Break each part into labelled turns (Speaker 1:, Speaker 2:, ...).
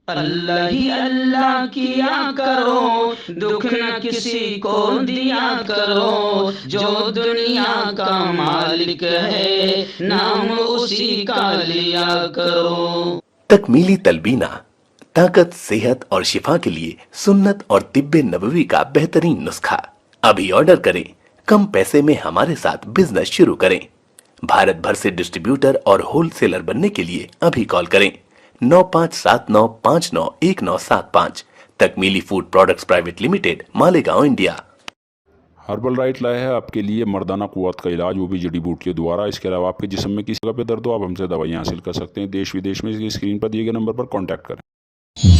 Speaker 1: اللہ ہی اللہ کیا کرو، دکھ نہ کسی کو دیا کرو، جو دنیا کا مالک ہے نام اسی کا لیا کرو۔
Speaker 2: تکمیلی تلبینہ طاقت، صحت اور شفا کے لیے سنت اور طب نبوی کا بہترین نسخہ۔ ابھی آرڈر کریں، کم پیسے میں ہمارے ساتھ بزنس شروع کریں۔ بھارت بھر سے ڈسٹریبیوٹر اور ہول سیلر بننے کے لیے ابھی کال کریں 9579591975۔ Takmili food products private limited, Malegaon, India.
Speaker 3: Herbal right لائے ہے آپ کے لیے مردانہ قوت کا علاج، وہ بھی جڑی بوٹیوں دوارا۔ اس کے علاوہ آپ کے جسم میں کسی جگہ پہ درد ہو، آپ ہم سے دوائیاں حاصل کر سکتے ہیں دیش ودیش میں۔ اسکرین پر دیے گئے نمبر پر کانٹیکٹ کریں۔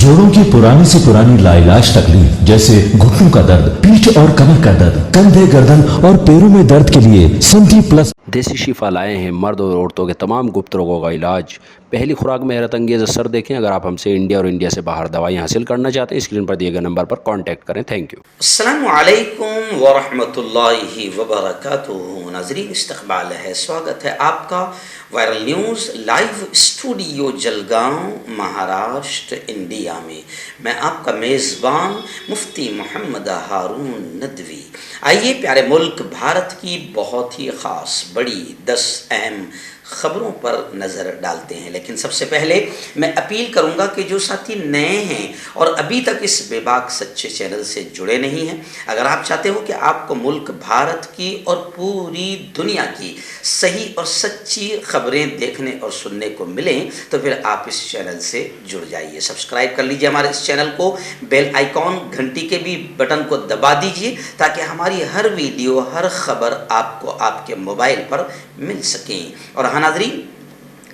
Speaker 4: جوڑوں کی پرانی سے پرانی لاعلاج تکلیف جیسے گھٹنوں کا درد، پیٹھ اور کمر کا درد، کندھے، گردن اور پیروں میں درد کے لیے سنٹی پلس
Speaker 5: دیسی شفا لائے ہیں مرد اور عورتوں کے تمام گپت روگوں کا علاج۔ پہلی خوراک میں حیرت انگیز اثر دیکھیں۔ اگر آپ ہم سے انڈیا اور انڈیا سے باہر دوائیں حاصل کرنا چاہتے ہیں، اسکرین پر دیے گئے نمبر پر کانٹیکٹ کریں۔ Thank you.
Speaker 6: السلام علیکم ورحمۃ اللہ وبرکاتہ۔ ناظرین، استقبال ہے، سواگت ہے آپ کا viral news live studio Jalgaon, Maharashtra, India میں۔ میں آپ کا میزبان مفتی محمد ہارون ندوی۔ آئیے پیارے ملک بھارت کی بہت ہی خاص بڑی 10 اہم خبروں پر نظر ڈالتے ہیں، لیکن سب سے پہلے میں اپیل کروں گا کہ جو ساتھی نئے ہیں اور ابھی تک اس بے باک سچے چینل سے جڑے نہیں ہیں، اگر آپ چاہتے ہو کہ آپ کو ملک بھارت کی اور پوری دنیا کی صحیح اور سچی خبریں دیکھنے اور سننے کو ملیں، تو پھر آپ اس چینل سے جڑ جائیے۔ سبسکرائب کر لیجئے ہمارے اس چینل کو، بیل آئیکن گھنٹی کے بھی بٹن کو دبا دیجئے تاکہ ہماری ہر ویڈیو، ہر خبر آپ کو آپ کے موبائل پر مل سکیں۔ اور ہاں ناظرین،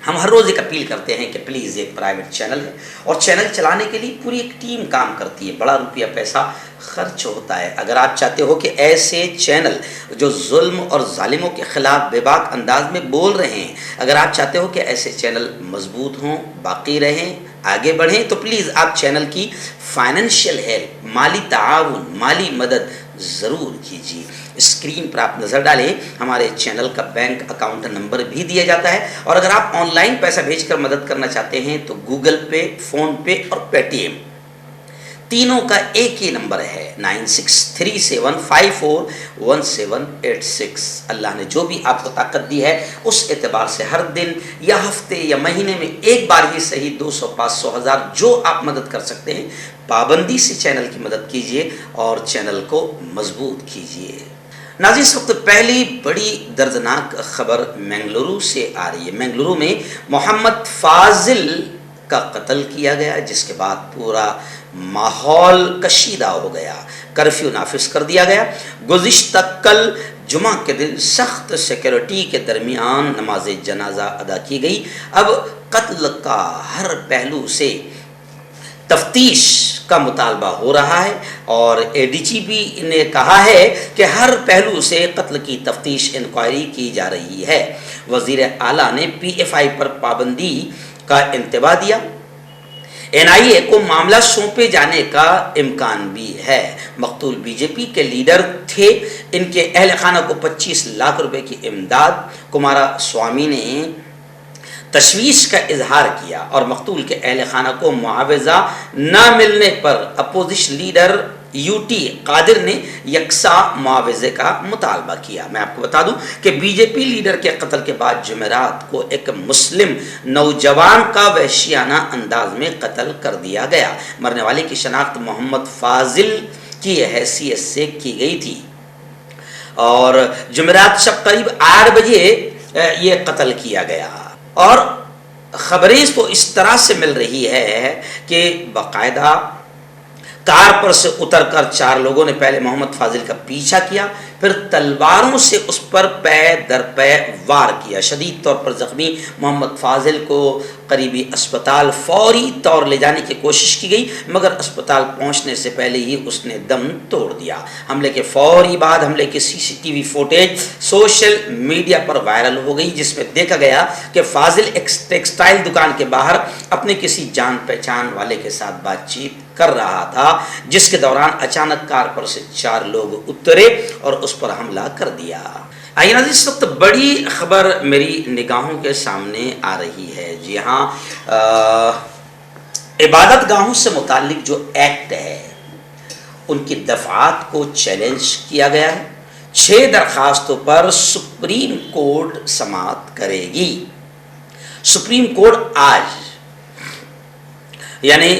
Speaker 6: ہم ہر روز ایک اپیل کرتے ہیں کہ پلیز، ایک پرائیویٹ چینل ہے اور چینل چلانے کے لیے پوری ایک ٹیم کام کرتی ہے، بڑا روپیہ پیسہ خرچ ہوتا ہے۔ اگر آپ چاہتے ہو کہ ایسے چینل جو ظلم اور ظالموں کے خلاف بے باک انداز میں بول رہے ہیں، اگر آپ چاہتے ہو کہ ایسے چینل مضبوط ہوں، باقی رہیں، آگے بڑھیں، تو پلیز آپ چینل کی فائنینشیل ہیلپ، مالی تعاون، مالی مدد ضرور کیجیے۔ اسکرین پر آپ نظر ڈالیں، ہمارے چینل کا بینک اکاؤنٹ نمبر بھی دیا جاتا ہے، اور اگر آپ آن لائن پیسہ بھیج کر مدد کرنا چاہتے ہیں تو گوگل پے، فون پے اور پے ٹی ایم تینوں کا ایک ہی نمبر ہے 9637541786۔ اللہ نے جو بھی آپ کو طاقت دی ہے اس اعتبار سے ہر دن یا ہفتے یا مہینے میں ایک بار ہی صحیح 200، 500، 1000 جو آپ مدد کر سکتے ہیں، پابندی سے چینل کی مدد کیجیے اور چینل کو مضبوط کیجیے۔ ناظرین، اس وقت پہلی بڑی دردناک خبر منگلورو سے آ رہی ہے۔ منگلورو میں محمد فاضل کا قتل کیا گیا، جس کے بعد پورا ماحول کشیدہ ہو گیا، کرفیو نافذ کر دیا گیا۔ گزشتہ کل جمعہ کے دن سخت سیکیورٹی کے درمیان نماز جنازہ ادا کی گئی۔ اب قتل کا ہر پہلو سے تفتیش کا مطالبہ ہو رہا ہے، اور اے ڈی جی پی نے کہا ہے کہ ہر پہلو سے قتل کی تفتیش، انکوائری کی جا رہی ہے۔ وزیر اعلیٰ نے پی ایف آئی پر پابندی کا انتباہ دیا۔ این آئی اے کو معاملہ سونپے جانے کا امکان بھی ہے۔ مقتول بی جے پی کے لیڈر تھے، ان کے اہل خانہ کو 25 لاکھ روپے کی امداد۔ کمارا سوامی نے تشویش کا اظہار کیا اور مقتول کے اہل خانہ کو معاوضہ نہ ملنے پر اپوزیشن لیڈر یو ٹی قادر نے یکساں معاوضے کا مطالبہ کیا۔ میں آپ کو بتا دوں کہ بی جے پی لیڈر کے قتل کے بعد جمعرات کو ایک مسلم نوجوان کا وحشیانہ انداز میں قتل کر دیا گیا۔ مرنے والے کی شناخت محمد فاضل کی حیثیت سے کی گئی تھی، اور جمعرات شب قریب 8 بجے یہ قتل کیا گیا۔ اور خبریں تو اس طرح سے مل رہی ہے کہ باقاعدہ کار پر سے اتر کر 4 لوگوں نے پہلے محمد فاضل کا پیچھا کیا، پھر تلواروں سے اس پر پے در پے وار کیا۔ شدید طور پر زخمی محمد فاضل کو قریبی اسپتال فوری طور لے جانے کی کوشش کی گئی، مگر اسپتال پہنچنے سے پہلے ہی اس نے دم توڑ دیا۔ حملے کے فوری بعد حملے کی C C T V footage social media پر وائرل ہو گئی، جس میں دیکھا گیا کہ فاضل ایک ٹیکسٹائل دکان کے باہر اپنے کسی جان پہچان والے کے ساتھ بات چیت کر رہا تھا، جس کے دوران اچانک کار پر سے 4 لوگ اترے اور اس پر حملہ کر دیا۔ آئیے ناظرین، اس وقت بڑی خبر میری نگاہوں کے سامنے آ رہی ہے۔ جی ہاں، عبادت گاہوں سے متعلق جو ایکٹ ہے ان کی دفعات کو چیلنج کیا گیا ہے. 6 درخواستوں پر سپریم کورٹ سماعت کرے گی. سپریم کورٹ آج یعنی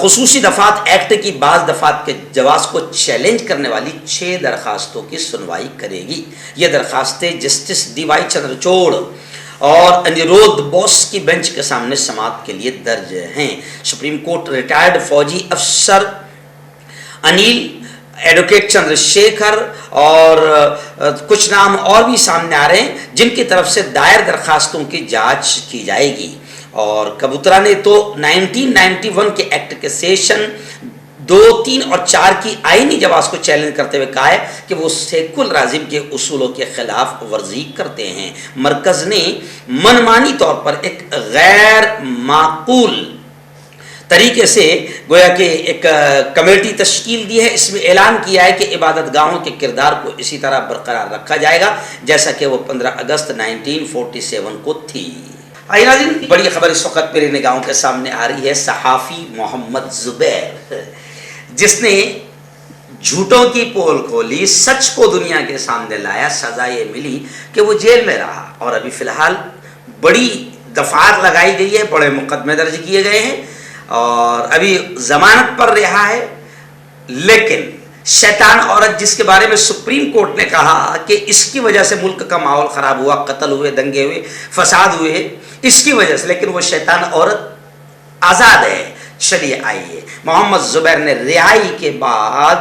Speaker 6: خصوصی دفعات ایکٹ کی بعض دفعات کے جواز کو چیلنج کرنے والی 6 درخواستوں کی سنوائی کرے گی. یہ درخواستیں جسٹس ڈی وائی چندرچوڑ اور انیرودھ بوس کی بینچ کے سامنے سماعت کے لیے درج ہیں. سپریم کورٹ ریٹائرڈ فوجی افسر انیل، ایڈوکیٹ چندر شیکھر اور کچھ نام اور بھی سامنے آ رہے ہیں جن کی طرف سے دائر درخواستوں کی جانچ کی جائے گی. اور کبوترا نے تو 1991 کے ایکٹ کے سیشن 2, 3 اور 4 کی آئینی جواز کو چیلنج کرتے ہوئے کہا ہے کہ وہ سیکولرازم کے اصولوں کے خلاف ورزی کرتے ہیں. مرکز نے منمانی طور پر ایک غیر معقول طریقے سے گویا کہ ایک کمیٹی تشکیل دی ہے. اس میں اعلان کیا ہے کہ عبادت گاہوں کے کردار کو اسی طرح برقرار رکھا جائے گا جیسا کہ وہ 15 اگست 1947 کو تھی. آئیے ناظرین، بڑی خبر اس وقت میری نگاہوں کے سامنے آ رہی ہے. صحافی محمد زبیر جس نے جھوٹوں کی پول کھولی، سچ کو دنیا کے سامنے لایا، سزا یہ ملی کہ وہ جیل میں رہا اور ابھی فی الحال بڑی دفعات لگائی گئی ہے، بڑے مقدمے درج کیے گئے ہیں اور ابھی ضمانت پر رہا ہے. لیکن شیطان عورت جس کے بارے میں سپریم کورٹ نے کہا کہ اس کی وجہ سے ملک کا ماحول خراب ہوا، قتل ہوئے، دنگے ہوئے، فساد ہوئے، اس کی وجہ سے، لیکن وہ شیطان عورت آزاد ہے. چلیے آئیے، محمد زبیر نے رہائی کے بعد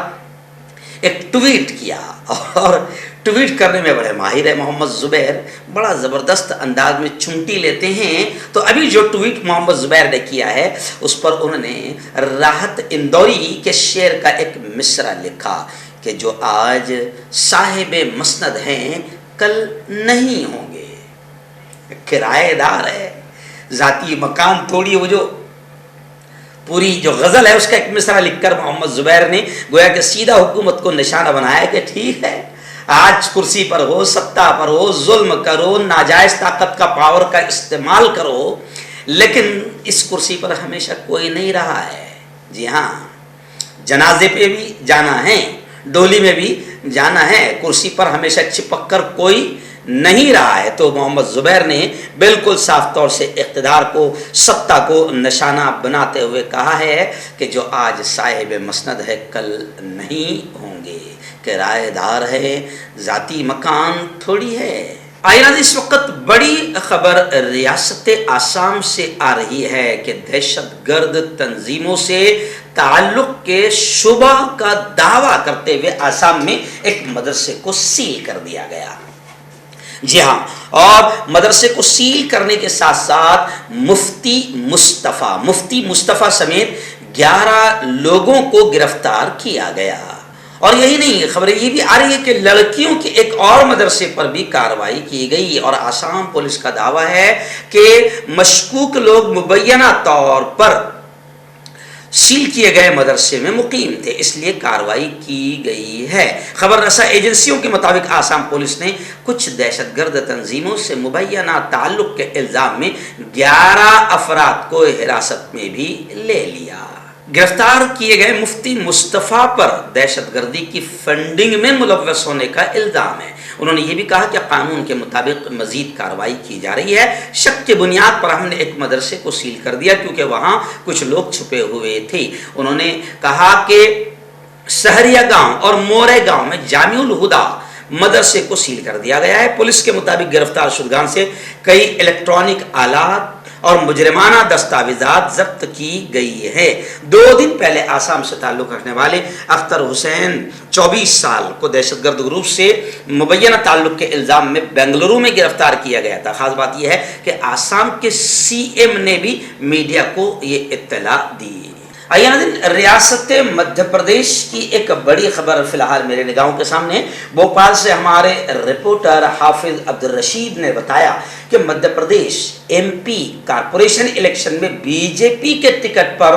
Speaker 6: ایک ٹویٹ کیا اور ٹویٹ کرنے میں بڑے ماہر ہے محمد زبیر، بڑا زبردست انداز میں چمٹی لیتے ہیں. تو ابھی جو ٹویٹ محمد زبیر نے کیا ہے اس پر انہوں نے راحت اندوری کے شعر کا ایک مصرع لکھا کہ جو آج صاحب مسند ہیں کل نہیں ہوں گے. کرایہ دار ہے، ذاتی مکان تھوڑی. وہ جو پوری جو غزل ہے اس کا ایک مصرع لکھ کر محمد زبیر نے گویا کہ سیدھا حکومت کو نشانہ بنایا کہ ٹھیک ہے، آج کرسی پر ہو، سطح پر ہو، ظلم کرو، ناجائز طاقت کا پاور کا استعمال کرو، لیکن اس کرسی پر ہمیشہ کوئی نہیں رہا ہے. جی ہاں، جنازے پہ بھی جانا ہے، ڈولی میں بھی جانا ہے، کرسی پر ہمیشہ چپک کر کوئی نہیں رہا ہے. تو محمد زبیر نے بالکل صاف طور سے اقتدار کو، سطح کو نشانہ بناتے ہوئے کہا ہے کہ جو آج صاحب مسند ہے کل نہیں ہوں گے. کرایہ دار ہے، ذاتی مکان تھوڑی ہے. آئینہ اس وقت بڑی خبر ریاست آسام سے آ رہی ہے کہ دہشت گرد تنظیموں سے تعلق کے شبہ کا دعویٰ کرتے ہوئے آسام میں ایک مدرسے کو سیل کر دیا گیا. جی ہاں، اور مدرسے کو سیل کرنے کے ساتھ ساتھ مفتی مصطفیٰ سمیت 11 لوگوں کو گرفتار کیا گیا. اور یہی نہیں، خبریں یہ بھی آ رہی ہے کہ لڑکیوں کے ایک اور مدرسے پر بھی کارروائی کی گئی اور آسام پولیس کا دعویٰ ہے کہ مشکوک لوگ مبینہ طور پر سیل کیے گئے مدرسے میں مقیم تھے، اس لیے کارروائی کی گئی ہے. خبر رساں ایجنسیوں کے مطابق آسام پولیس نے کچھ دہشت گرد تنظیموں سے مبینہ تعلق کے الزام میں 11 افراد کو حراست میں بھی لے لیا. گرفتار کیے گئے مفتی مصطفیٰ پر دہشت گردی کی فنڈنگ میں ملوث ہونے کا الزام ہے. انہوں نے یہ بھی کہا کہ قانون کے مطابق مزید کارروائی کی جا رہی ہے. شک کی بنیاد پر ہم نے ایک مدرسے کو سیل کر دیا کیونکہ وہاں کچھ لوگ چھپے ہوئے تھے. انہوں نے کہا کہ سہریا گاؤں اور مورے گاؤں میں جامع الہدا مدرسے کو سیل کر دیا گیا ہے. پولیس کے مطابق گرفتار شدگان سے کئی الیکٹرانک آلات اور مجرمانہ دستاویزات ضبط کی گئی ہے. 2 دن پہلے آسام سے تعلق رکھنے والے اختر حسین 24 سال کو دہشت گرد گروپ سے مبینہ تعلق کے الزام میں بنگلورو میں گرفتار کیا گیا تھا. خاص بات یہ ہے کہ آسام کے CM نے بھی میڈیا کو یہ اطلاع دی. آئیے ناظرین، ریاست مدھیہ پردیش کی ایک بڑی خبر فی الحال میرے نگاہوں کے سامنے. بھوپال سے ہمارے رپورٹر حافظ عبد الرشید نے بتایا کہ Madhya Pradesh MP corporation election میں BJP کے ٹکٹ پر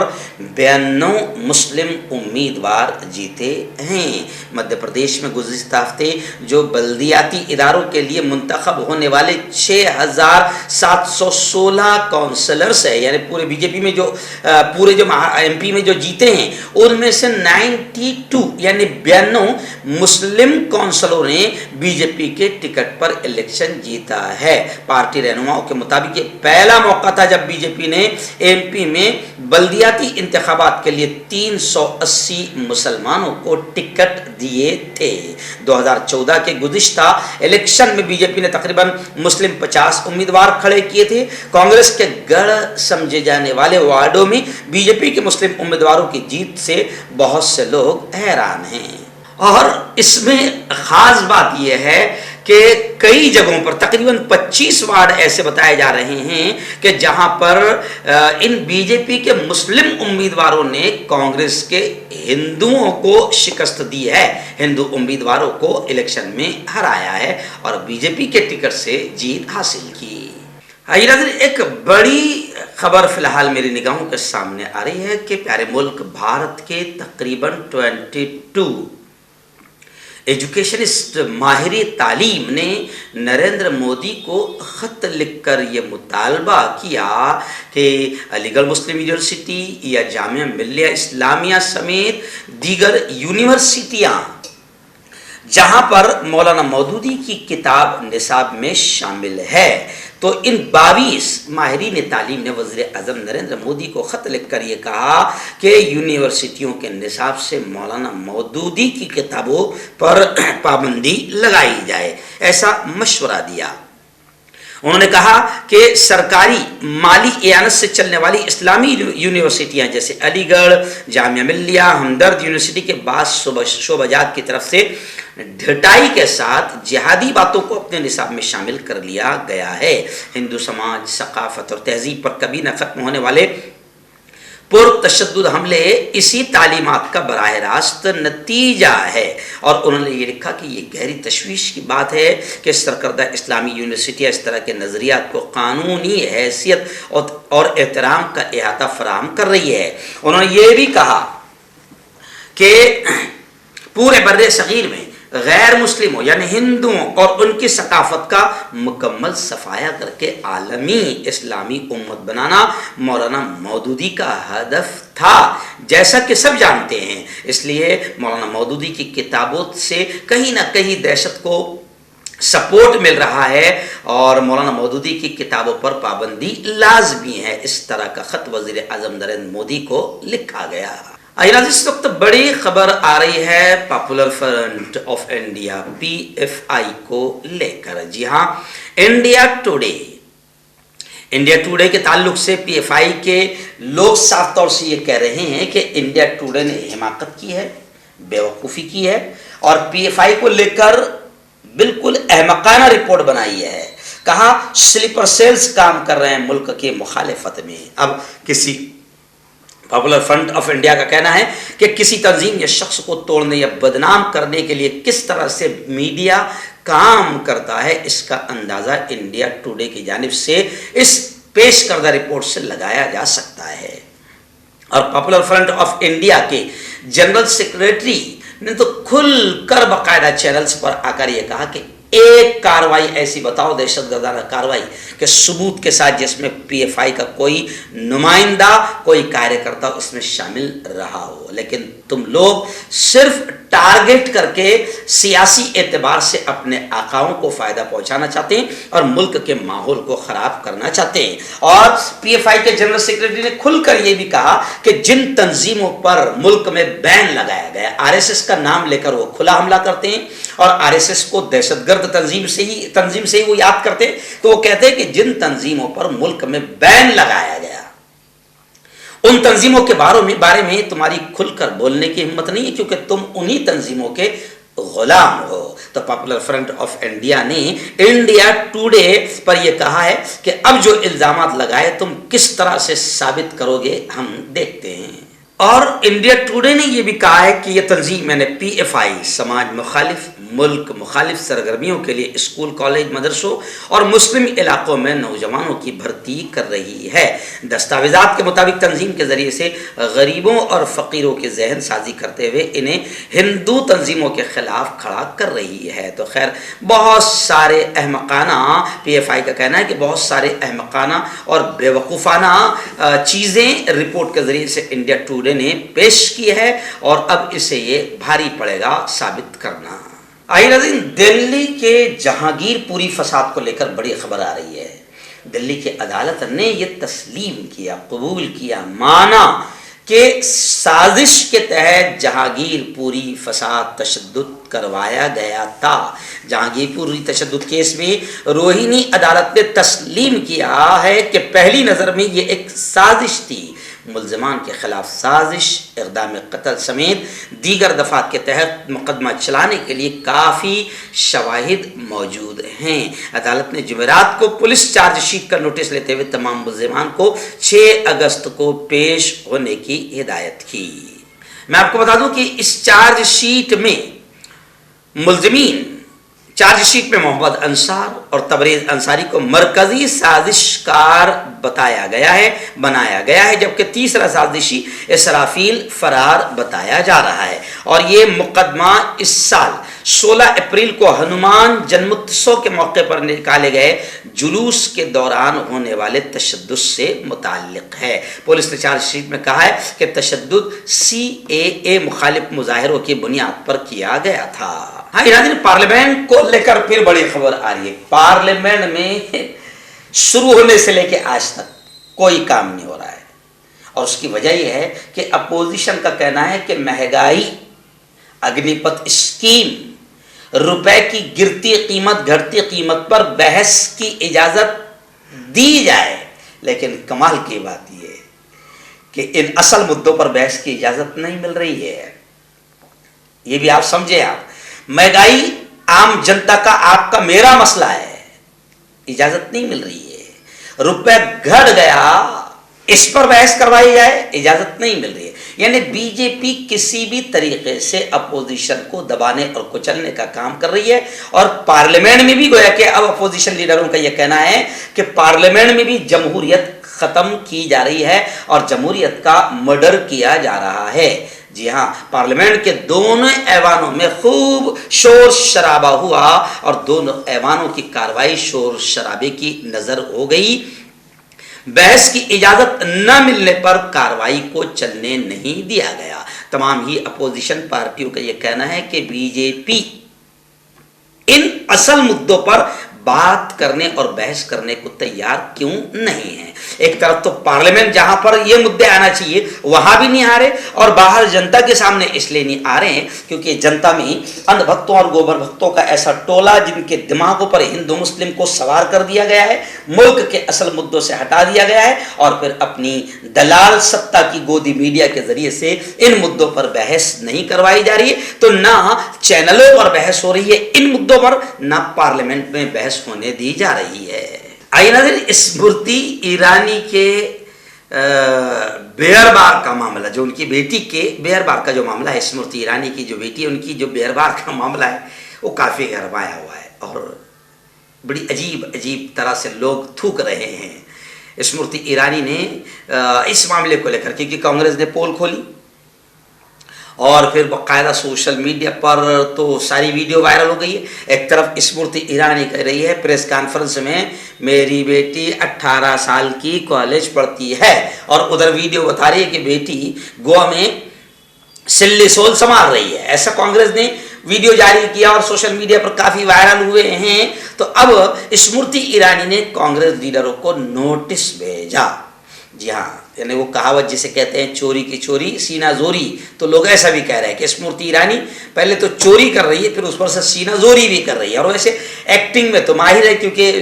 Speaker 6: 92 مسلم امیدوار جیتے ہیں۔ مدھیہ پردیش میں گزشتہ ہفتے جو بلدیاتی اداروں کے لیے منتخب ہونے والے 6716 کونسلرز ہیں، یعنی پورے BJP میں جو پورے جو MP میں جو جیتے ہیں، ان میں سے 92 یعنی 92 مسلم کونسلوں نے BJP کے ٹکٹ پر الیکشن جیتا ہے۔ پارٹی رہنماؤں کے مطابق یہ پہلا موقع تھا جب BJP نے MP میں بلدیاتی انتخابات کے لیے 380 مسلمانوں کو ٹکٹ دیے تھے۔ 2014 کے گزشتہ الیکشن میں BJP نے تقریباً مسلم 50 امیدوار کھڑے کیے تھے۔ کانگریس کے گڑھ سمجھے جانے والے وارڈوں میں BJP کے مسلم امیدواروں کی جیت سے بہت سے لوگ حیران ہیں، اور اس میں خاص بات یہ ہے کہ کئی جگہوں پر تقریباً 25 وارڈ ایسے بتائے جا رہے ہیں کہ جہاں پر ان BJP کے مسلم امیدواروں نے کانگریس کے ہندوؤں کو شکست دی ہے، ہندو امیدواروں کو الیکشن میں ہرایا ہے اور BJP کے ٹکٹ سے جیت حاصل کی۔ ایک بڑی خبر فی الحال میری نگاہوں کے سامنے آ رہی ہے کہ پیارے ملک بھارت کے تقریباً 22 ایجوکیشنسٹ ماہر تعلیم نے نریندر مودی کو خط لکھ کر یہ مطالبہ کیا کہ علی گڑھ مسلم یونیورسٹی یا جامعہ ملیہ اسلامیہ سمیت دیگر یونیورسٹیاں جہاں پر مولانا مودودی کی کتاب نصاب میں شامل ہے، تو ان 22 ماہرین تعلیم نے وزیر اعظم نریندر مودی کو خط لکھ کر یہ کہا کہ یونیورسٹیوں کے نصاب سے مولانا مودودی کی کتابوں پر پابندی لگائی جائے، ایسا مشورہ دیا۔ انہوں نے کہا کہ سرکاری مالی اعانت سے چلنے والی اسلامی یونیورسٹیاں جیسے علی گڑھ، جامعہ ملیہ، ہمدرد یونیورسٹی کے بعض شعبہ جات کی طرف سے ڈھٹائی کے ساتھ جہادی باتوں کو اپنے نصاب میں شامل کر لیا گیا ہے۔ ہندو سماج، ثقافت اور تہذیب پر کبھی نہ ختم ہونے والے پرتشدد حملے اسی تعلیمات کا براہ راست نتیجہ ہے، اور انہوں نے یہ لکھا کہ یہ گہری تشویش کی بات ہے کہ سرکردہ اسلامی یونیورسٹیاں اس طرح کے نظریات کو قانونی حیثیت اور احترام کا احاطہ فراہم کر رہی ہے۔ انہوں نے یہ بھی کہا کہ پورے بر صغیر میں غیر مسلموں یعنی ہندوؤں اور ان کی ثقافت کا مکمل صفایا کر کے عالمی اسلامی امت بنانا مولانا مودودی کا ہدف تھا، جیسا کہ سب جانتے ہیں۔ اس لیے مولانا مودودی کی کتابوں سے کہیں نہ کہیں دہشت کو سپورٹ مل رہا ہے اور مولانا مودودی کی کتابوں پر پابندی لازمی ہے۔ اس طرح کا خط وزیر اعظم نریندر مودی کو لکھا گیا۔ اس وقت بڑی خبر آ رہی ہے popular front of India PFI کو لے کر۔ جی ہاں، انڈیا ٹوڈے کے تعلق سے PFI کے لوگ صاف طور سے یہ کہہ رہے ہیں کہ انڈیا ٹوڈے نے حماقت کی ہے، بیوقوفی کی ہے اور PFI کو لے کر بالکل احمقانہ رپورٹ بنائی ہے۔ کہا سلیپر سیلز کام کر رہے ہیں ملک کی مخالفت میں۔ اب کسی پاپولر فرنٹ آف انڈیا کا کہنا ہے کہ کسی تنظیم یا شخص کو توڑنے یا بدنام کرنے کے لیے کس طرح سے میڈیا کام کرتا ہے، اس کا اندازہ انڈیا ٹوڈے کی جانب سے اس پیش کردہ رپورٹ سے لگایا جا سکتا ہے۔ اور پاپولر فرنٹ آف انڈیا کے جنرل سیکریٹری نے تو کھل کر باقاعدہ چینلز پر آ کر یہ کہا کہ ایک کاروائی ایسی بتاؤ، دہشت گردانہ کاروائی کہ ثبوت کے ساتھ جس میں PFI کا کوئی نمائندہ، کوئی کاریہ کرتا اس میں شامل رہا ہو، لیکن تم لوگ صرف ٹارگٹ کر کے سیاسی اعتبار سے اپنے آقاؤں کو فائدہ پہنچانا چاہتے ہیں اور ملک کے ماحول کو خراب کرنا چاہتے ہیں۔ اور PFI کے جنرل سیکریٹری نے کھل کر یہ بھی کہا کہ جن تنظیموں پر ملک میں بین لگایا گیا، RSS کا نام لے کر وہ کھلا حملہ کرتے ہیں اور RSS کو دہشت گرد تنظیم سے ہی وہ یاد کرتے ہیں، تو وہ کہتے ہیں کہ جن تنظیموں پر ملک میں بین لگایا گیا ان تنظیموں کے بارے میں تمہاری کھل کر بولنے کی ہمت نہیں ہے، کیونکہ تم انہی تنظیموں کے غلام ہو۔ تو پاپولر فرنٹ آف انڈیا نے انڈیا ٹوڈے پر یہ کہا ہے کہ اب جو الزامات لگائے تم کس طرح سے ثابت کرو گے، ہم دیکھتے ہیں۔ اور انڈیا ٹوڈے نے یہ بھی کہا ہے کہ یہ تنظیم یعنی PFI سماج مخالف ملک مخالف سرگرمیوں کے لیے اسکول کالج مدرسوں اور مسلم علاقوں میں نوجوانوں کی بھرتی کر رہی ہے. دستاویزات کے مطابق تنظیم کے ذریعے سے غریبوں اور فقیروں کے ذہن سازی کرتے ہوئے انہیں ہندو تنظیموں کے خلاف کھڑا کر رہی ہے. تو خیر بہت سارے احمقانہ PFI کا کہنا ہے کہ بہت سارے احمقانہ اور بیوقوفانہ چیزیں رپورٹ کے ذریعے سے انڈیا ٹوڈے نے پیش کی ہے اور اب اسے یہ بھاری پڑے گا ثابت کرنا. آئیے ناظرین، دلی کے جہانگیر پوری فساد کو لے کر بڑی خبر آ رہی ہے. دلی کی عدالت نے یہ تسلیم کیا، قبول کیا، مانا کہ سازش کے تحت جہانگیر پوری فساد تشدد کروایا گیا تھا. جہانگیر پوری تشدد کیس میں روہینی عدالت نے تسلیم کیا ہے کہ پہلی نظر میں یہ ایک سازش تھی. ملزمان کے خلاف سازش، اقدام قتل سمیت دیگر دفعات کے تحت مقدمہ چلانے کے لیے کافی شواہد موجود ہیں. عدالت نے جمعرات کو پولیس چارج شیٹ کا نوٹس لیتے ہوئے تمام ملزمان کو 6 اگست کو پیش ہونے کی ہدایت کی. میں آپ کو بتا دوں کہ اس چارج شیٹ میں ملزمین چارج شیٹ میں محمد انصار اور تبریز انصاری کو مرکزی سازش کار بتایا گیا ہے جبکہ تیسرا سازشی اسرافیل فرار بتایا جا رہا ہے. اور یہ مقدمہ اس سال 16 اپریل کو ہنومان جنموتسو کے موقع پر نکالے گئے جلوس کے دوران ہونے والے تشدد سے متعلق ہے. پولیس نے چارج شیٹ میں کہا ہے کہ تشدد CAA مخالف مظاہروں کی بنیاد پر کیا گیا تھا. ہاں پارلیمنٹ کو لے کر پھر بڑی خبر آ رہی ہے. پارلیمنٹ میں شروع ہونے سے لے کے آج تک کوئی کام نہیں ہو رہا ہے اور اس کی وجہ یہ ہے کہ اپوزیشن کا کہنا ہے کہ مہنگائی، اگنی پتھ اسکیم، روپے کی گرتی قیمت گھٹتی قیمت پر بحث کی اجازت دی جائے. لیکن کمال کی بات یہ ہے کہ ان اصل مدوں پر بحث کی اجازت نہیں مل رہی ہے. یہ بھی آپ سمجھے. آپ مہنگائی عام جنتا کا، آپ کا، میرا مسئلہ ہے، اجازت نہیں مل رہی ہے. روپے گھٹ گیا، اس پر بحث کروائی جائے، اجازت نہیں مل رہی ہے. یعنی بی جے پی کسی بھی طریقے سے اپوزیشن کو دبانے اور کچلنے کا کام کر رہی ہے. اور پارلیمنٹ میں بھی گویا کہ اب اپوزیشن لیڈروں کا یہ کہنا ہے کہ پارلیمنٹ میں بھی جمہوریت ختم کی جا رہی ہے اور جمہوریت کا مرڈر کیا جا رہا ہے. جی ہاں، پارلیمنٹ کے دونوں ایوانوں میں خوب شور شرابہ ہوا اور دونوں ایوانوں کی کاروائی شور شرابے کی نظر ہو گئی. بحث کی اجازت نہ ملنے پر کاروائی کو چلنے نہیں دیا گیا. تمام ہی اپوزیشن پارٹیوں کا یہ کہنا ہے کہ بی جے پی ان اصل مدوں پر بات کرنے اور بحث کرنے کو تیار کیوں نہیں ہے. ایک طرف تو پارلیمنٹ جہاں پر یہ مدے آنا چاہیے وہاں بھی نہیں آ رہے اور باہر جنتا کے سامنے اس لیے نہیں آ رہے ہیں کیونکہ جنتا میں اندھ بھکتوں اور گوبر بھکتوں کا ایسا ٹولہ جن کے دماغوں پر ہندو مسلم کو سوار کر دیا گیا ہے، ملک کے اصل مدوں سے ہٹا دیا گیا ہے اور پھر اپنی دلال ستا کی گودی میڈیا کے ذریعے سے ان مدوں پر بحث نہیں کروائی جا رہی ہے. تو نہ چینلوں پر بحث ہو رہی ہے ان مدوں پر، نہ پارلیمنٹ میں بحث ہونے دی جا رہی ہے. آئیے ناظرین، اسمرتی ایرانی کے بیئر بار کا معاملہ، جو ان کی بیٹی کے بیئر بار کا جو معاملہ ہے، اسمرتی ایرانی کی جو بیٹی ہے ان کی جو بیئر بار کا معاملہ ہے وہ کافی گرمایا ہوا ہے اور بڑی عجیب طرح سے لوگ تھوک رہے ہیں. اسمرتی ایرانی نے اس معاملے کو لے کر کیونکہ کانگریس نے پول کھولی اور پھر باقاعدہ سوشل میڈیا پر تو ساری ویڈیو وائرل ہو گئی ہے. ایک طرف اسمرتی ایرانی کہہ رہی ہے پریس کانفرنس میں میری بیٹی 18 سال کی کالج پڑھتی ہے اور ادھر ویڈیو بتا رہی ہے کہ بیٹی گوا میں سلی سول سنبھال رہی ہے. ایسا کانگریس نے ویڈیو جاری کیا اور سوشل میڈیا پر کافی وائرل ہوئے ہیں. تو اب اسمرتی ایرانی نے کانگریس لیڈروں کو نوٹس بھیجا. جی ہاں، یعنی وہ کہاوت جسے کہتے ہیں چوری کی چوری سینہ زوری، تو لوگ ایسا بھی کہہ رہے ہیں کہ اسمرتی ایرانی پہلے تو چوری کر رہی ہے پھر اس پر سے سینہ زوری بھی کر رہی ہے. اور ویسے ایکٹنگ میں تو ماہر ہے کیونکہ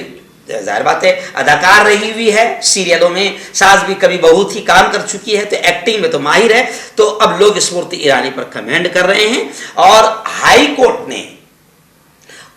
Speaker 6: ظاہر بات ہے اداکار رہی ہوئی ہے، سیریلوں میں ساز بھی کبھی بہت ہی کام کر چکی ہے، تو ایکٹنگ میں تو ماہر ہے. تو اب لوگ اسمرتی ایرانی پر کمنٹ کر رہے ہیں اور ہائی کورٹ نے